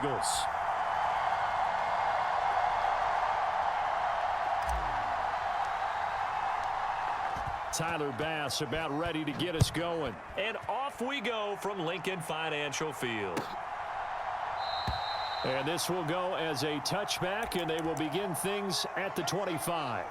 Eagles. Tyler Bass about ready to get us going. And off we go from Lincoln Financial Field. And this will go as a touchback, and they will begin things at the 25.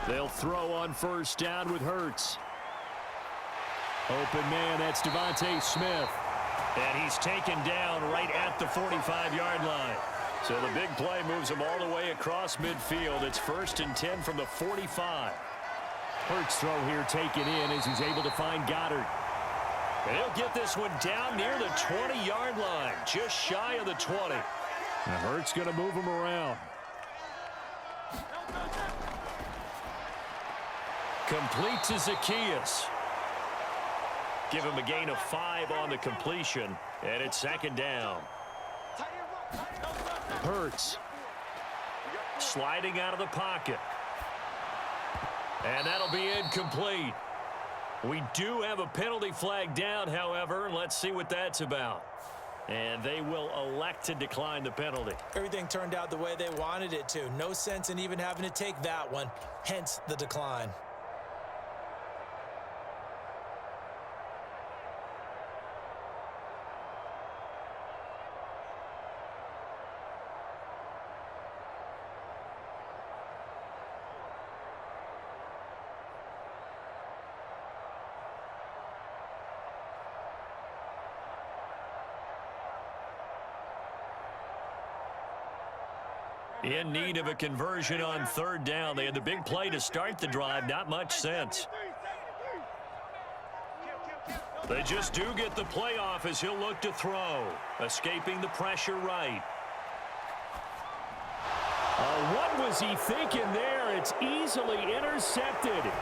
They'll throw on first down with Hurts. Open man, that's Devontae Smith. And he's taken down right at the 45-yard line. So the big play moves him all the way across midfield. It's 1st and 10 from the 45. Hurts throw here taken in as he's able to find Goddard. And he'll get this one down near the 20-yard line, just shy of the 20. Now Hurts going to move him around. Complete to Zacchaeus. Give him a gain of 5 on the completion, and it's 2nd down. Hurts. Sliding out of the pocket. And that'll be incomplete. We do have a penalty flag down, however. Let's see what that's about. And they will elect to decline the penalty. Everything turned out the way they wanted it to. No sense in even having to take that one, hence the decline. In need of a conversion on 3rd down. They had the big play to start the drive. Not much sense. They just do get the play off as he'll look to throw. Escaping the pressure right. What was he thinking there? It's easily intercepted.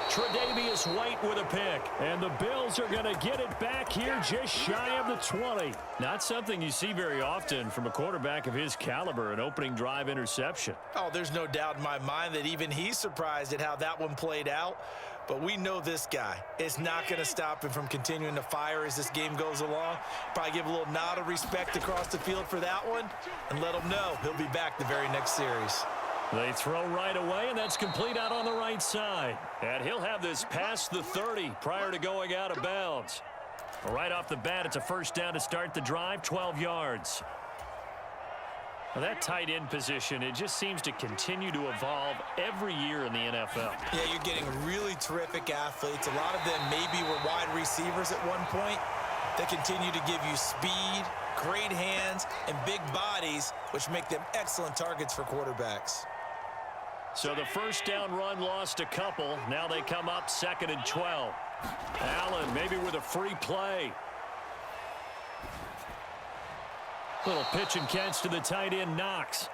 Tre'Davious White with a pick. And the Bills are going to get it back here just shy of the 20. Not something you see very often from a quarterback of his caliber, an opening drive interception. Oh, there's no doubt in my mind that even he's surprised at how that one played out. But we know this guy. It's not going to stop him from continuing to fire as this game goes along. Probably give a little nod of respect across the field for that one and let him know he'll be back the very next series. They throw right away, and that's complete out on the right side. And he'll have this past the 30 prior to going out of bounds. Right off the bat, it's a 1st down to start the drive, 12 yards. Well, that tight end position, it just seems to continue to evolve every year in the NFL. Yeah, you're getting really terrific athletes. A lot of them maybe were wide receivers at one point. They continue to give you speed, great hands, and big bodies, which make them excellent targets for quarterbacks. So the 1st down run lost a couple. Now they come up 2nd and 12. Allen maybe with a free play. Little pitch and catch to the tight end, Knox.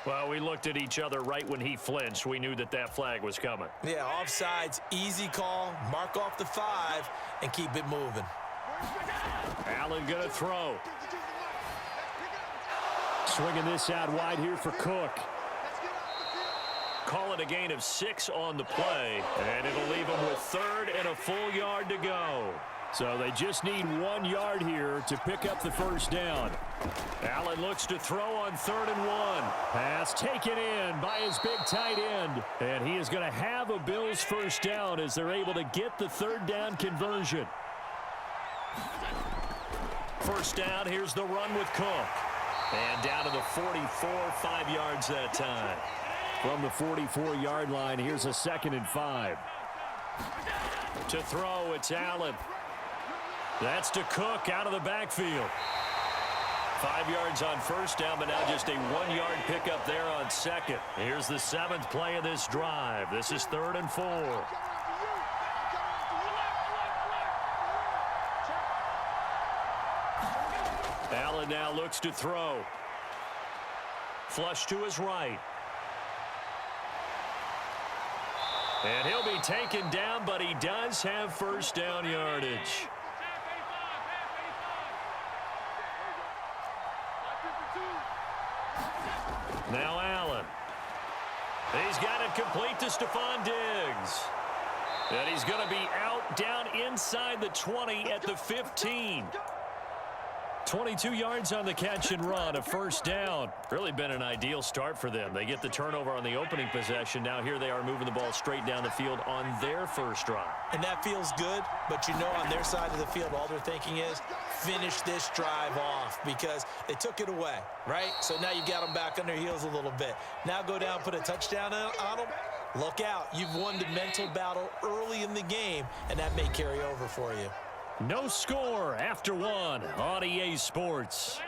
Well, we looked at each other right when he flinched. We knew that that flag was coming. Yeah, offsides, easy call, mark off the 5, and keep it moving. Allen going to throw. Swinging this out wide here for Cook. Call it a gain of 6 on the play, and it'll leave them with 3rd and a full yard to go. So they just need 1 yard here to pick up the 1st down. Allen looks to throw on 3rd and 1. Pass taken in by his big tight end. And he is going to have a Bills 1st down as they're able to get the 3rd down conversion. 1st down, here's the run with Cook. And down to the 44, 5 yards that time. From the 44-yard line, here's a 2nd and 5. To throw, it's Allen. That's to Cook out of the backfield. 5 yards on 1st down, but now just a 1-yard pickup there on 2nd. Here's the 7th play of this drive. This is 3rd and 4. Allen now looks to throw. Flush to his right. And he'll be taken down, but he does have first down yardage. Now Allen. He's got it complete to Stephon Diggs. And he's going to be out down inside the 20 at the 15. 22 yards on the catch and run, a first down. Really been an ideal start for them. They get the turnover on the opening possession. Now here they are moving the ball straight down the field on their first drive. And that feels good, but you know on their side of the field, all they're thinking is finish this drive off because they took it away, right? So now you've got them back on their heels a little bit. Now go down, put a touchdown on them. Look out. You've won the mental battle early in the game, and that may carry over for you. No score after one on EA Sports.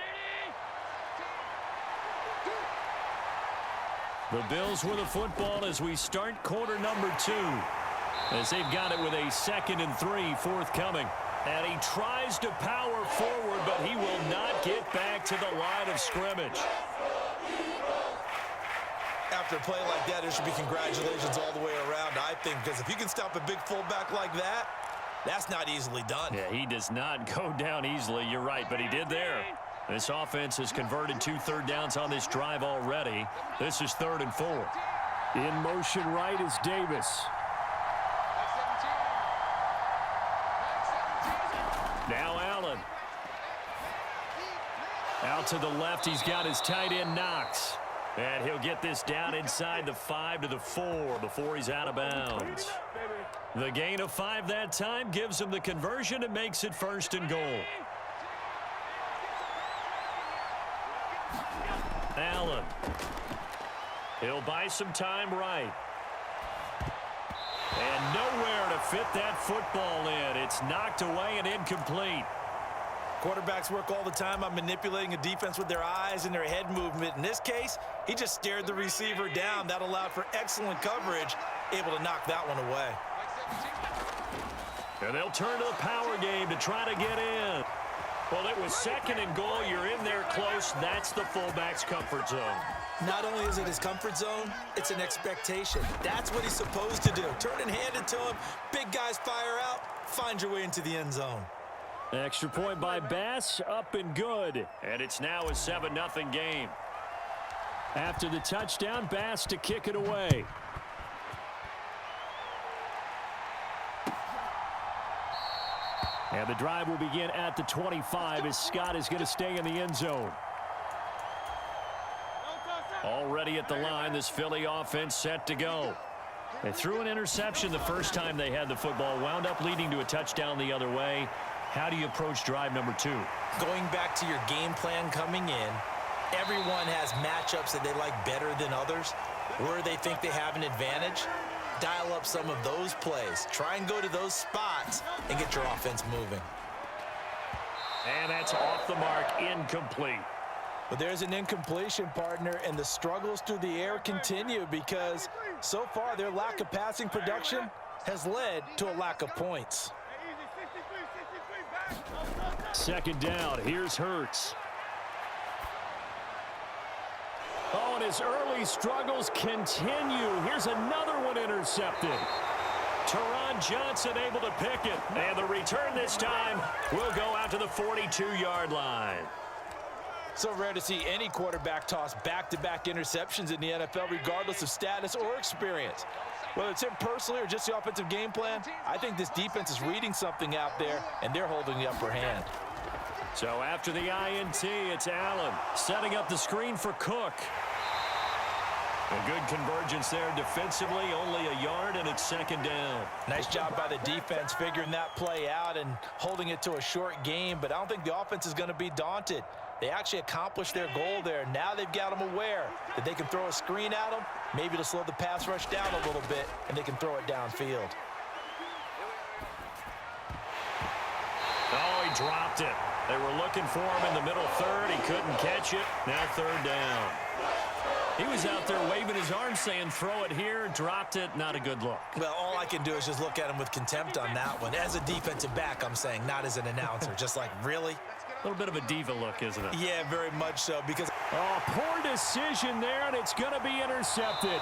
The Bills with the football as we start quarter number 2. As they've got it with a 2nd and 3 forthcoming. And he tries to power forward, but he will not get back to the line of scrimmage. After a play like that, there should be congratulations all the way around, I think, because if you can stop a big fullback like that, that's not easily done. Yeah, he does not go down easily. You're right, but he did there. This offense has converted 2 third downs on this drive already. This is 3rd and 4. In motion right is Davis. Now Allen. Out to the left, he's got his tight end Knox. And he'll get this down inside the 5 to the 4 before he's out of bounds. The gain of 5 that time gives him the conversion and makes it 1st and goal. Allen. He'll buy some time right. And nowhere to fit that football in. It's knocked away and incomplete. Quarterbacks work all the time on manipulating a defense with their eyes and their head movement. In this case, he just stared the receiver down. That allowed for excellent coverage, able to knock that one away. And they'll turn to the power game to try to get in. Well, it was 2nd and goal. You're in there close. That's the fullback's comfort zone. Not only is it his comfort zone, it's an expectation. That's what he's supposed to do. Turn and hand it to him. Big guys fire out. Find your way into the end zone. Extra point by Bass, up and good. And it's now a 7-0 game. After the touchdown, Bass to kick it away. And the drive will begin at the 25 as Scott is going to stay in the end zone. Already at the line, this Philly offense set to go. They threw an interception the first time they had the football, wound up leading to a touchdown the other way. How do you approach drive number 2? Going back to your game plan coming in, everyone has matchups that they like better than others, where they think they have an advantage. Dial up some of those plays. Try and go to those spots and get your offense moving. And that's off the mark, incomplete. But there's an incompletion, partner, and the struggles through the air continue because so far their lack of passing production has led to a lack of points. 2nd down, here's Hurts. Oh, and his early struggles continue. Here's another one intercepted. Teron Johnson able to pick it. And the return this time will go out to the 42-yard line. So rare to see any quarterback toss back-to-back interceptions in the NFL, regardless of status or experience. Whether it's him personally or just the offensive game plan, I think this defense is reading something out there, and they're holding the upper hand. So after the INT, it's Allen setting up the screen for Cook. A good convergence there defensively, only a yard, and it's 2nd down. Nice job by the defense figuring that play out and holding it to a short game, but I don't think the offense is going to be daunted. They actually accomplished their goal there. Now they've got them aware that they can throw a screen at them, maybe to slow the pass rush down a little bit, and they can throw it downfield. Oh, he dropped it. They were looking for him in the middle 3rd. He couldn't catch it. Now 3rd down. He was out there waving his arms saying, throw it here, dropped it, not a good look. Well, all I can do is just look at him with contempt on that one. As a defensive back, I'm saying, not as an announcer. Just like, really? A little bit of a diva look, isn't it? Yeah, very much so, because... Oh, poor decision there, and it's going to be intercepted.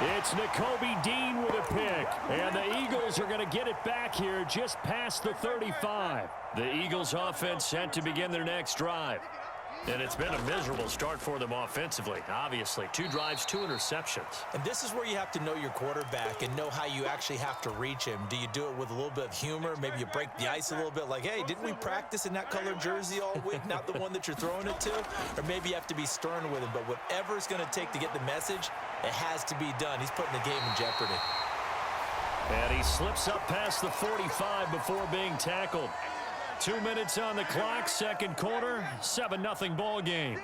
It's Nakobe Dean with a pick. And the Eagles are going to get it back here just past the 35. The Eagles offense set to begin their next drive. And it's been a miserable start for them offensively, obviously. 2 drives, 2 interceptions. And this is where you have to know your quarterback and know how you actually have to reach him. Do you do it with a little bit of humor? Maybe you break the ice a little bit like, hey, didn't we practice in that colored jersey all week, not the one that you're throwing it to? Or maybe you have to be stern with him. But whatever it's going to take to get the message, it has to be done. He's putting the game in jeopardy. And he slips up past the 45 before being tackled. 2 minutes on the clock, second quarter, 7-0 ball game.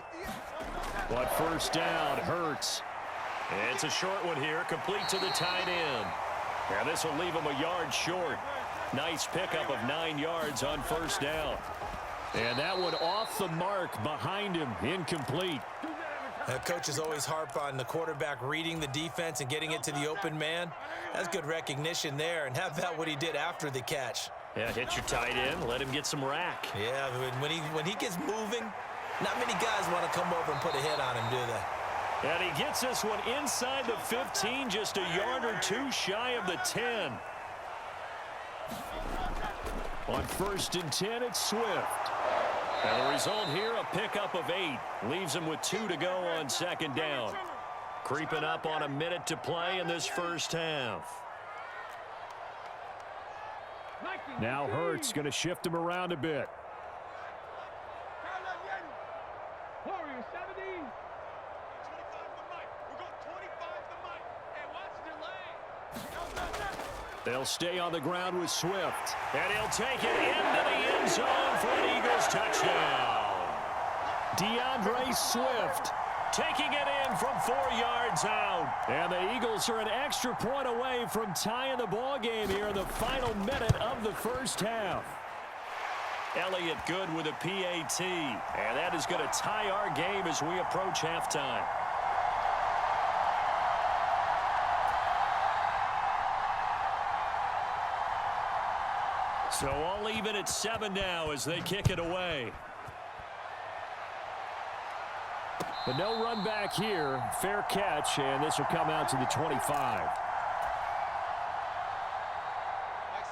But first down, Hurts. It's a short one here, complete to the tight end. And this will leave him a yard short. Nice pickup of 9 yards on first down. And that one off the mark behind him, incomplete. Coaches always harp on the quarterback reading the defense and getting it to the open man. That's good recognition there. And how about what he did after the catch? Yeah, hit your tight end, let him get some rack. Yeah, when he gets moving, not many guys want to come over and put a hit on him, do they? And he gets this one inside the 15, just a yard or 2 shy of the 10. On first and 10, it's Swift. And the result here, a pickup of 8. Leaves him with 2 to go on second down. Creeping up on a minute to play in this first half. Now Hurts going to shift him around a bit. They'll stay on the ground with Swift. And he'll take it into the end zone for an Eagles touchdown. DeAndre Swift taking it in from 4 yards out. And the Eagles are an extra point away from tying the ball game here in the final minute of the first half. Elliott good with a PAT. And that is going to tie our game as we approach halftime. So all even at 7 now as they kick it away. But no run back here. Fair catch, and this will come out to the 25.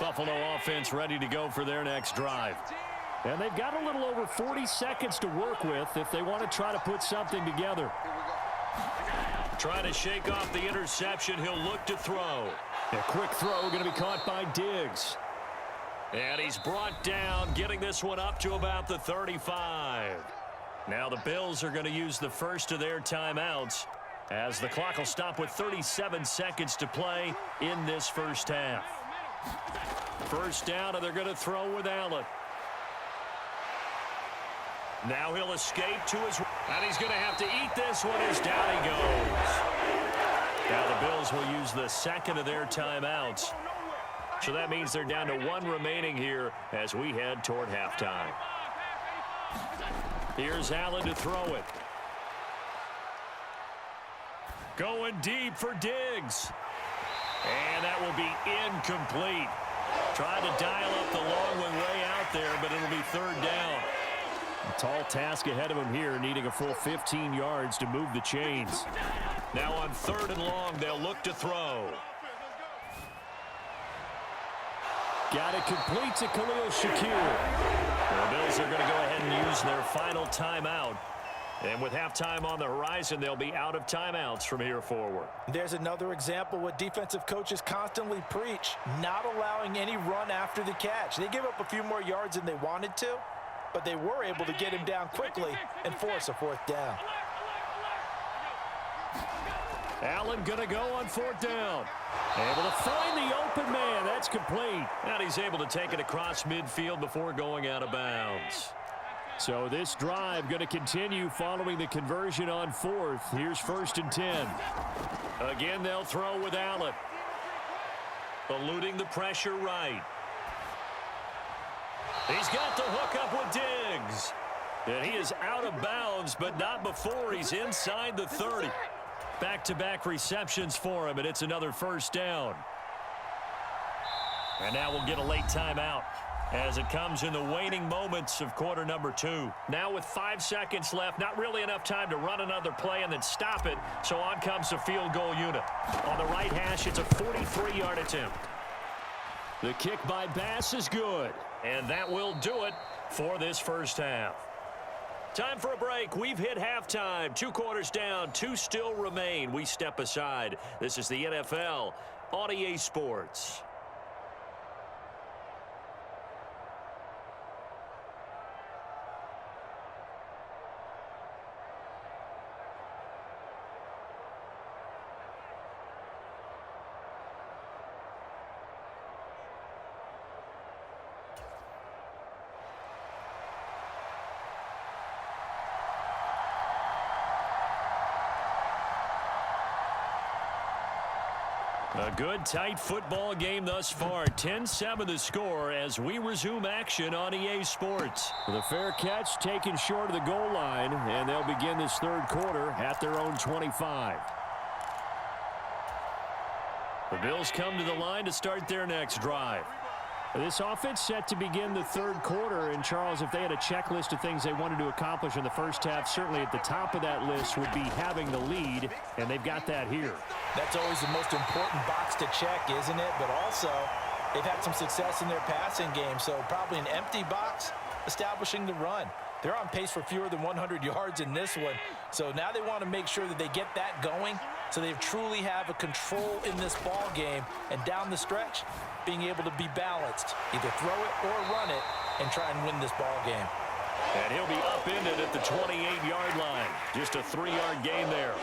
Buffalo offense ready to go for their next drive. And they've got a little over 40 seconds to work with if they want to try to put something together. Trying to shake off the interception. He'll look to throw. A quick throw going to be caught by Diggs. And he's brought down, getting this one up to about the 35. Now the Bills are going to use the first of their timeouts as the clock will stop with 37 seconds to play in this first half. First down, and they're going to throw with Allen. Now he'll escape to his... And he's going to have to eat this one as down he goes. Now the Bills will use the second of their timeouts. So that means they're down to 1 remaining here as we head toward halftime. Here's Allen to throw it. Going deep for Diggs. And that will be incomplete. Trying to dial up the long one way out there, but it'll be third down. A tall task ahead of him here, needing a full 15 yards to move the chains. Now on third and long, they'll look to throw. Got it complete to Khalil Shakir. The Bills are going to go ahead and use their final timeout. And with halftime on the horizon, they'll be out of timeouts from here forward. There's another example what defensive coaches constantly preach, not allowing any run after the catch. They gave up a few more yards than they wanted to, but they were able to get him down quickly and force a fourth down. Allen going to go on fourth down. Able to find the open man. That's complete. And he's able to take it across midfield before going out of bounds. So this drive going to continue following the conversion on fourth. Here's first and 10. Again, they'll throw with Allen. Eluding the pressure right. He's got the hook up with Diggs. And he is out of bounds, but not before he's inside the 30. Back-to-back receptions for him, and it's another first down. And now we'll get a late timeout. as it comes in the waning moments of quarter number 2. Now with 5 seconds left, not really enough time to run another play and then stop it, so on comes the field goal unit. On the right hash, it's a 43-yard attempt. The kick by Bass is good. And that will do it for this first half. Time for a break. We've hit halftime. 2 quarters down, 2 still remain. We step aside. This is the NFL on EA Sports. A good, tight football game thus far. 10-7 the score as we resume action on EA Sports. The fair catch taken short of the goal line, and they'll begin this third quarter at their own 25. The Bills come to the line to start their next drive. This offense set to begin the third quarter, and Charles, if they had a checklist of things they wanted to accomplish in the first half, certainly at the top of that list would be having the lead, and they've got that here. That's always the most important box to check, isn't it? But also, they've had some success in their passing game, so probably an empty box establishing the run. They're on pace for fewer than 100 yards in this one, so now they want to make sure that they get that going so they truly have a control in this ball game, and down the stretch, being able to be balanced, either throw it or run it, and try and win this ball game. And he'll be upended at the 28-yard line. Just a 3-yard gain there.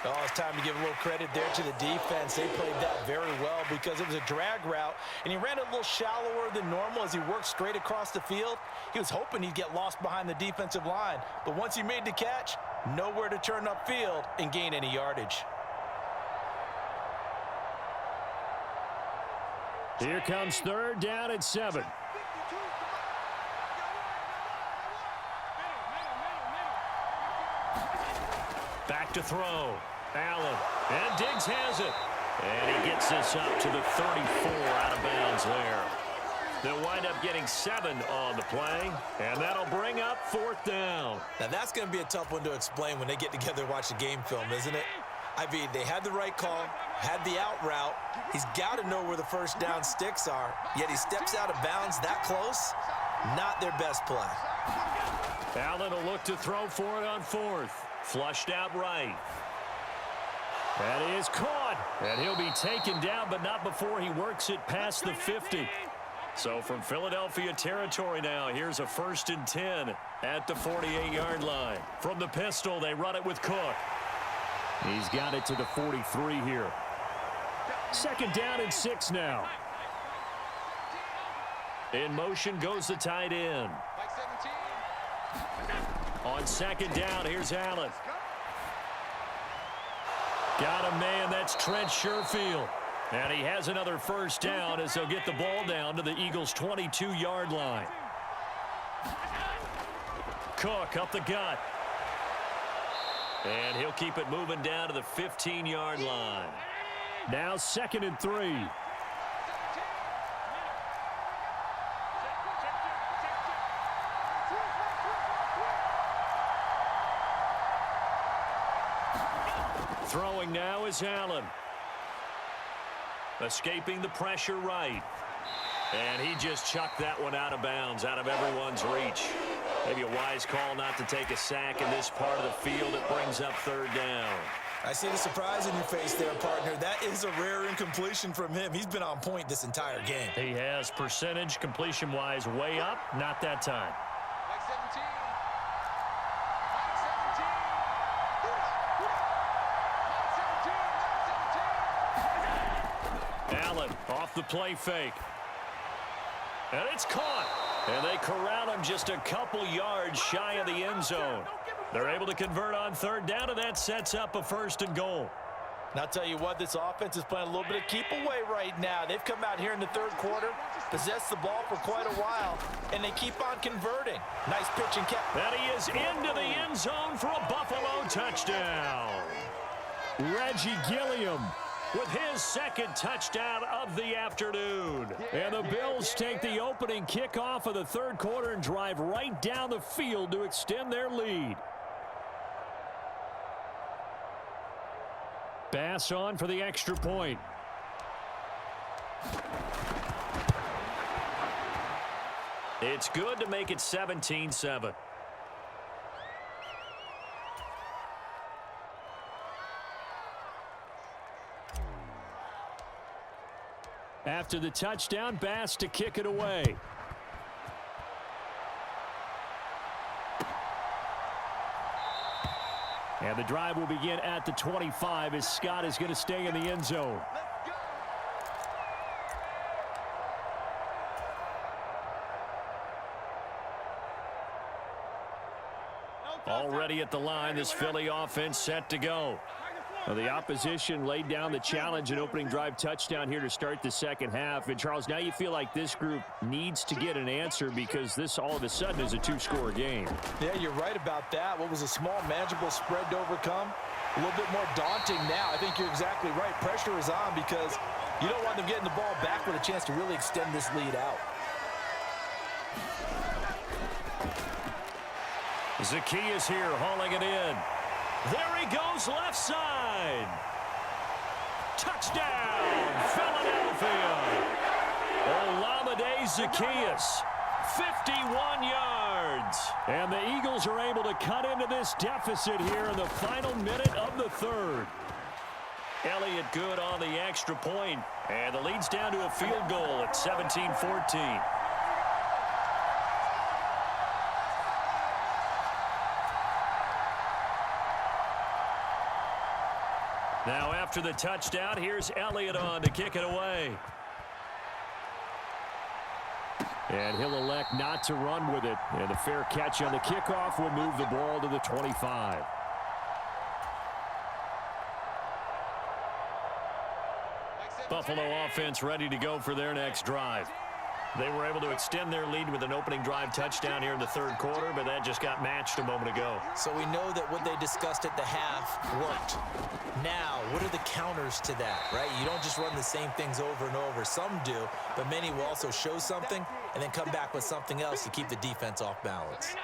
Oh, it's time to give a little credit there to the defense. They played that very well because it was a drag route, and he ran a little shallower than normal as he worked straight across the field. He was hoping he'd get lost behind the defensive line, but once he made the catch, nowhere to turn upfield and gain any yardage. Here comes third down at 7. Back to throw. Allen. And Diggs has it. And he gets this up to the 34 out of bounds there. They'll wind up getting 7 on the play, and that'll bring up 4th down. Now, that's going to be a tough one to explain when they get together and watch the game film, isn't it? I mean, they had the right call, had the out route. He's got to know where the first down sticks are, yet he steps out of bounds that close. Not their best play. Allen will look to throw for it on 4th. Flushed out right. That is caught. And he'll be taken down, but not before he works it past the 50. So from Philadelphia territory now, here's a 1st and 10 at the 48-yard line. From the pistol, they run it with Cook. He's got it to the 43 here. 2nd down and 6 now. In motion goes the tight end. On 2nd down, here's Allen. Got a man, that's Trent Sherfield. And he has another 1st down as they'll get the ball down to the Eagles' 22-yard line. Cook up the gut. And he'll keep it moving down to the 15-yard line. Now 2nd and 3. Throwing now is Allen. Escaping the pressure right. And he just chucked that one out of bounds, out of everyone's reach. Maybe a wise call not to take a sack in this part of the field. It brings up 3rd down. I see the surprise in your face there, partner. That is a rare incompletion from him. He's been on point this entire game. He has percentage completion-wise way up. Not that time. Allen off the play fake. And it's caught. And they corral him just a couple yards shy of the end zone. They're able to convert on 3rd down, and that sets up a 1st and goal. And I'll tell you what, this offense is playing a little bit of keep away right now. They've come out here in the 3rd quarter, possessed the ball for quite a while, and they keep on converting. Nice pitch and catch. And he is into the end zone for a Buffalo touchdown. Reggie Gilliam with his second touchdown of the afternoon. And the Bills take the opening kickoff of the third quarter and drive right down the field to extend their lead. Bass on for the extra point. It's good to make it 17-7. After the touchdown, Bass to kick it away. And the drive will begin at the 25 as Scott is going to stay in the end zone. Already at the line, this Philly offense set to go. Well, the opposition laid down the challenge, an opening drive touchdown here to start the second half. And, Charles, now you feel like this group needs to get an answer because this all of a sudden is a two-score game. Yeah, you're right about that. What was a small, manageable spread to overcome? A little bit more daunting now. I think you're exactly right. Pressure is on because you don't want them getting the ball back with a chance to really extend this lead out. Zacchaeus here hauling it in. There he goes left side. Touchdown, Philadelphia. Olamide Zacchaeus, 51 yards. And the Eagles are able to cut into this deficit here in the final minute of the third. Elliott good on the extra point, and the lead's down to a field goal at 17-14. Now after the touchdown, here's Elliott on to kick it away. And he'll elect not to run with it. And the fair catch on the kickoff will move the ball to the 25. Buffalo offense ready to go for their next drive. They were able to extend their lead with an opening drive touchdown here in the third quarter, but that just got matched a moment ago. So we know that what they discussed at the half worked. Now, what are the counters to that, right? You don't just run the same things over and over. Some do, but many will also show something and then come back with something else to keep the defense off balance.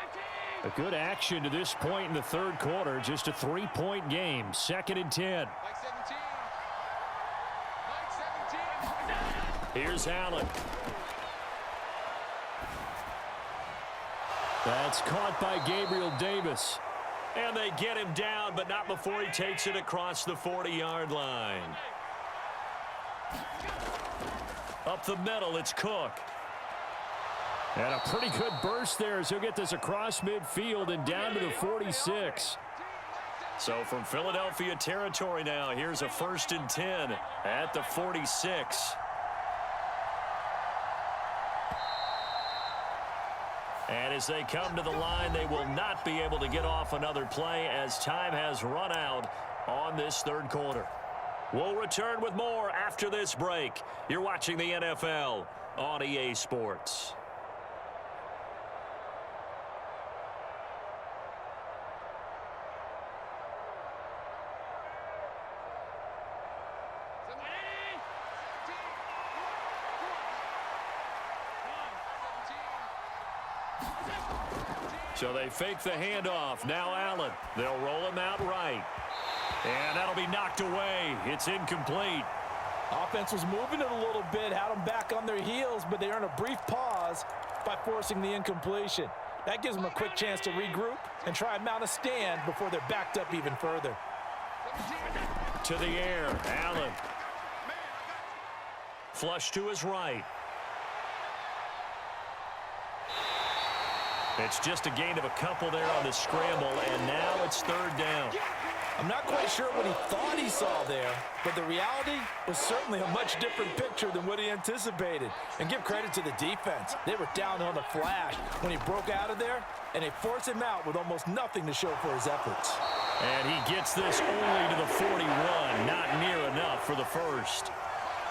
A good action to this point in the third quarter. Just a 3-point game. 2nd and 10. Here's Allen. That's caught by Gabriel Davis. And they get him down, but not before he takes it across the 40-yard line. Up the middle, it's Cook. And a pretty good burst there as he'll get this across midfield and down to the 46. So from Philadelphia territory now, here's a 1st and 10 at the 46. And as they come to the line, they will not be able to get off another play as time has run out on this third quarter. We'll return with more after this break. You're watching the NFL on EA Sports. So they fake the handoff. Now Allen. They'll roll him out right. And that'll be knocked away. It's incomplete. Offense was moving it a little bit, had them back on their heels, but they earn a brief pause by forcing the incompletion. That gives them a quick chance to regroup and try and mount a stand before they're backed up even further. To the air, Allen. Flush to his right. It's just a gain of a couple there on the scramble, and now it's 3rd down. I'm not quite sure what he thought he saw there, but the reality was certainly a much different picture than what he anticipated. And give credit to the defense. They were down on the flash when he broke out of there, and they forced him out with almost nothing to show for his efforts. And he gets this only to the 41, not near enough for the first.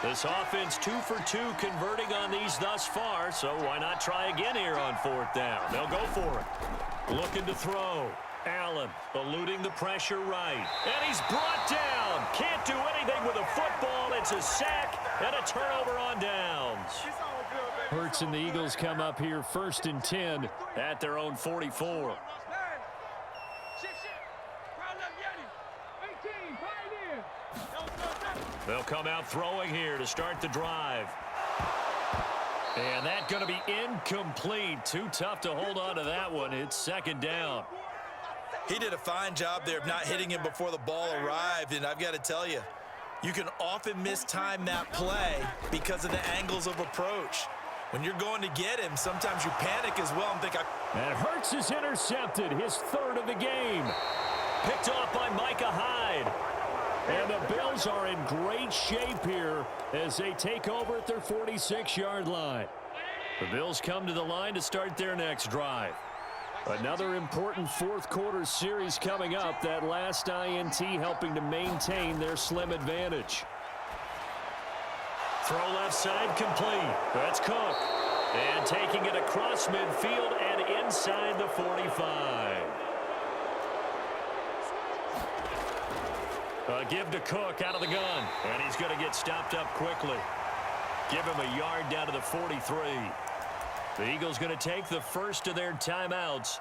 This offense 2 for 2 converting on these thus far, so why not try again here on 4th down? They'll go for it. Looking to throw. Allen eluding the pressure right. And he's brought down. Can't do anything with a football. It's a sack and a turnover on downs. Hurts and the Eagles come up here 1st and 10 at their own 44. They'll come out throwing here to start the drive. And that's going to be incomplete. Too tough to hold on to that one. It's 2nd down. He did a fine job there of not hitting him before the ball arrived, and I've got to tell you, you can often mistime that play because of the angles of approach. When you're going to get him, sometimes you panic as well and think, And Hurts is intercepted, his 3rd of the game. Picked off by Micah Hyde. And the Bills are in great shape here as they take over at their 46-yard line. The Bills come to the line to start their next drive. Another important 4th quarter series coming up. That last INT helping to maintain their slim advantage. Throw left side complete. That's Cook. And taking it across midfield and inside the 45. Give to Cook out of the gun. And he's going to get stopped up quickly. Give him a yard down to the 43. The Eagles going to take the first of their timeouts.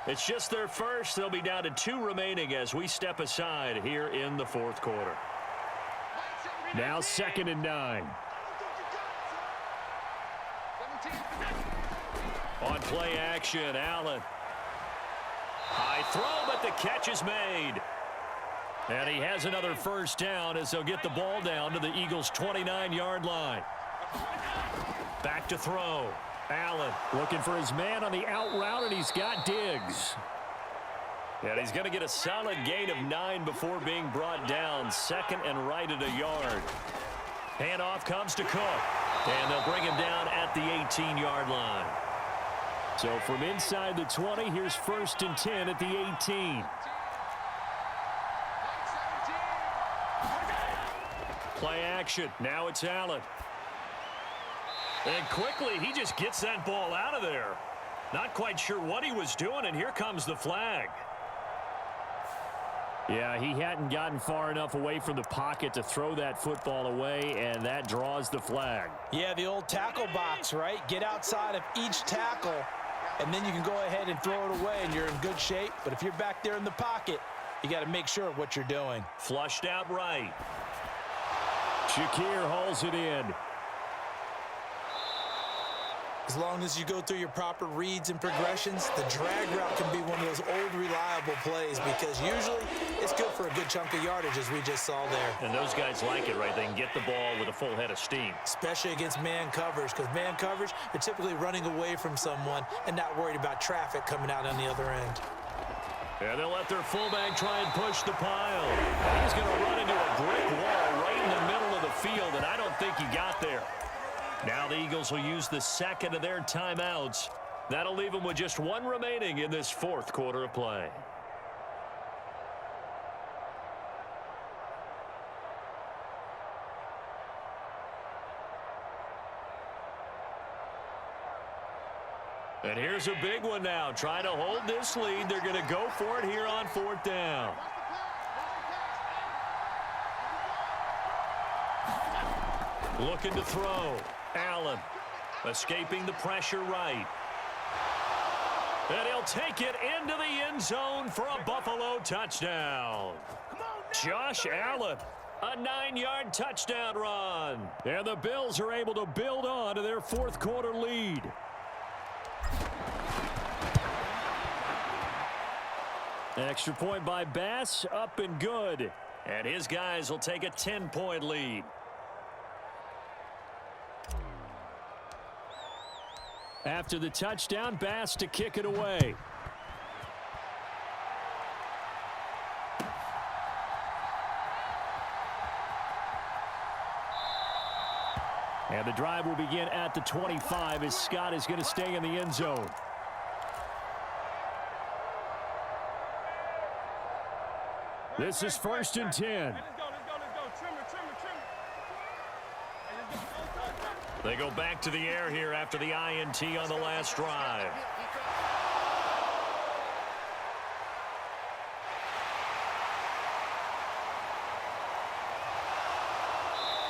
It's just their first. They'll be down to 2 remaining as we step aside here in the 4th quarter. Now 2nd and 9. On play action, Allen. High throw, but the catch is made. And he has another 1st down as they'll get the ball down to the Eagles' 29-yard line. Back to throw. Allen looking for his man on the out route, and he's got Diggs. And he's going to get a solid gain of 9 before being brought down. 2nd and right at a yard. Handoff comes to Cook. And they'll bring him down at the 18-yard line. So from inside the 20, here's 1st and 10 at the 18. Play action. Now it's Allen. And quickly, he just gets that ball out of there. Not quite sure what he was doing, and here comes the flag. Yeah, he hadn't gotten far enough away from the pocket to throw that football away, and that draws the flag. yeah, the old tackle box, right? Get outside of each tackle, and then you can go ahead and throw it away, and you're in good shape. But if you're back there in the pocket, you got to make sure of what you're doing. Flushed out right. Shakir hauls it in. As long as you go through your proper reads and progressions, the drag route can be one of those old reliable plays because usually it's good for a good chunk of yardage, as we just saw there. And those guys like it, right? They can get the ball with a full head of steam. Especially against man coverage, because man coverage, they're typically running away from someone and not worried about traffic coming out on the other end. And they'll let their fullback try and push the pile. And he's going to run into a brick wall right in the middle of the field, and I don't think he got there. Now the Eagles will use the 2nd of their timeouts. That'll leave them with just 1 remaining in this 4th quarter of play. And here's a big one now. Trying to hold this lead. They're going to go for it here on 4th down. Looking to throw. Allen escaping the pressure right. And he'll take it into the end zone for a Buffalo touchdown. Josh Allen, a 9-yard touchdown run. And the Bills are able to build on to their 4th quarter lead. Extra point by Bass, up and good. And his guys will take a 10-point lead. After the touchdown, Bass to kick it away. And the drive will begin at the 25 as Scott is going to stay in the end zone. This is 1st and 10. They go back to the air here after the INT on the last drive.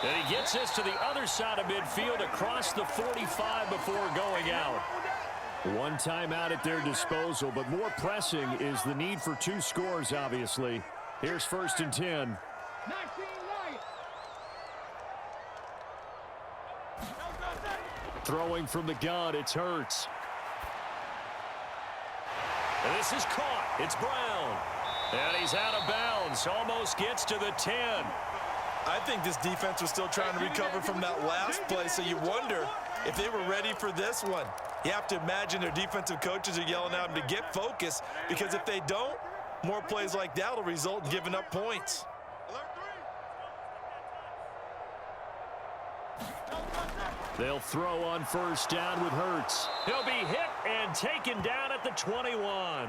And he gets this to the other side of midfield across the 45 before going out. One timeout at their disposal, but more pressing is the need for 2 scores, obviously. Here's 1st and 10. Throwing from the gun, it's Hurts. And this is caught. It's Brown. And he's out of bounds. Almost gets to the 10. I think this defense was still trying to recover from that last play, so you wonder if they were ready for this one. You have to imagine their defensive coaches are yelling at them to get focused, because if they don't, more plays like that will result in giving up points. They'll throw on 1st down with Hurts. He'll be hit and taken down at the 21.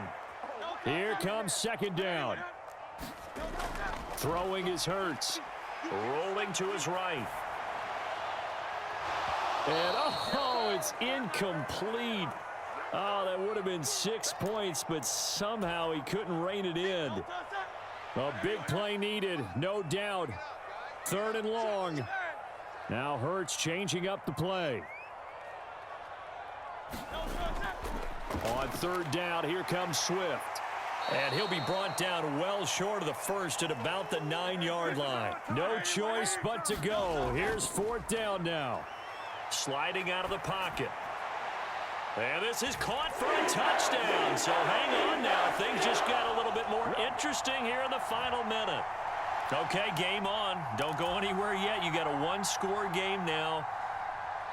Here comes 2nd down. Throwing is Hurts. Rolling to his right. And, oh, it's incomplete. Oh, that would have been 6 points, but somehow he couldn't rein it in. A big play needed, no doubt. 3rd and long. Now Hurts changing up the play. On 3rd down, here comes Swift. And he'll be brought down well short of the 1st at about the 9-yard line. No choice but to go. Here's 4th down now. Sliding out of the pocket. And this is caught for a touchdown. So hang on now. Things just got a little bit more interesting here in the final minute. Okay, game on. Don't go anywhere yet. You got a 1-score game now.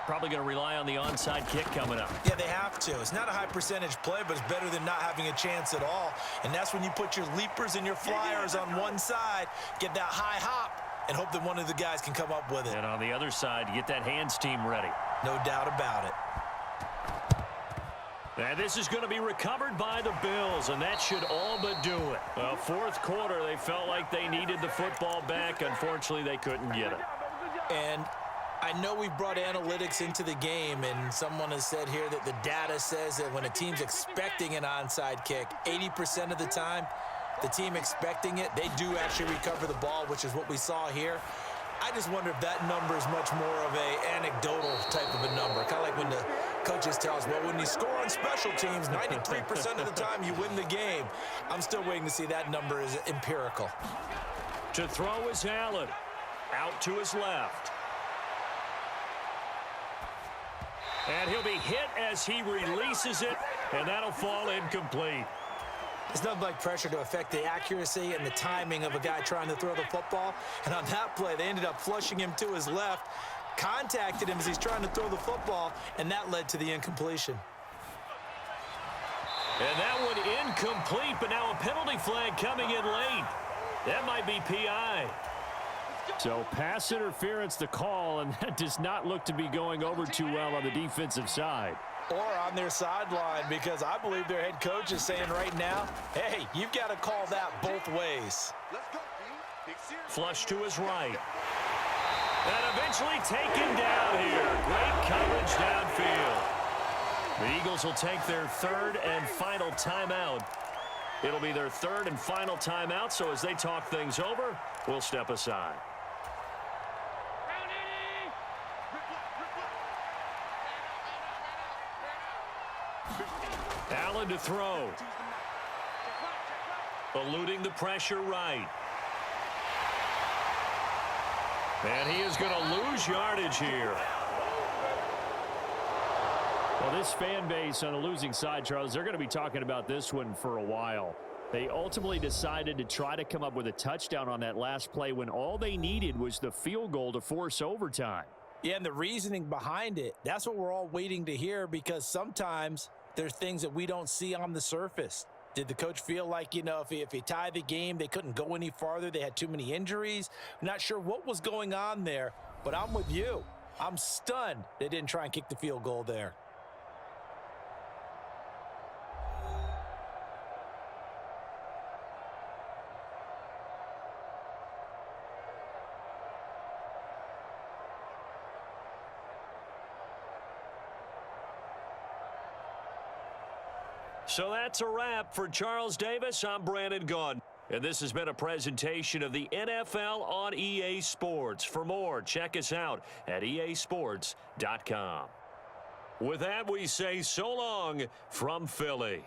Probably going to rely on the onside kick coming up. Yeah, they have to. It's not a high percentage play, but it's better than not having a chance at all. And that's when you put your leapers and your flyers on one side, get that high hop, and hope that one of the guys can come up with it. And on the other side, get that hands team ready. No doubt about it. And this is going to be recovered by the Bills, and that should all but do it. Well, 4th quarter, they felt like they needed the football back. Unfortunately, they couldn't get it. And I know we've brought analytics into the game, and someone has said here that the data says that when a team's expecting an onside kick, 80% of the time, the team expecting it, they do actually recover the ball, which is what we saw here. I just wonder if that number is much more of a anecdotal type of a number. Kind of like when the coaches tell us, well, when you score on special teams, 93% of the time you win the game. I'm still waiting to see that number is empirical. To throw is Allen. Out to his left. And he'll be hit as he releases it, and that'll fall incomplete. It's nothing like pressure to affect the accuracy and the timing of a guy trying to throw the football. And on that play, they ended up flushing him to his left, contacted him as he's trying to throw the football, and that led to the incompletion. And that one incomplete, but now a penalty flag coming in late. That might be PI. So pass interference the call, and that does not look to be going over too well on the defensive side. Or on their sideline, because I believe their head coach is saying right now, hey, you've got to call that both ways. Flush to his right. And eventually taken down here. Great coverage downfield. The Eagles will take their 3rd and final timeout. It'll be their 3rd and final timeout, so as they talk things over, we'll step aside. Allen to throw. Eluding the pressure right. And he is going to lose yardage here. Well, this fan base on a losing side, Charles, they're going to be talking about this one for a while. They ultimately decided to try to come up with a touchdown on that last play when all they needed was the field goal to force overtime. Yeah, and the reasoning behind it, that's what we're all waiting to hear, because sometimes there's things that we don't see on the surface. Did the coach feel like, you know, if he tied the game, they couldn't go any farther? They had too many injuries. I'm not sure what was going on there, but I'm with you. I'm stunned they didn't try and kick the field goal there. So that's a wrap for Charles Davis. I'm Brandon Gaudin. And this has been a presentation of the NFL on EA Sports. For more, check us out at easports.com. With that, we say so long from Philly.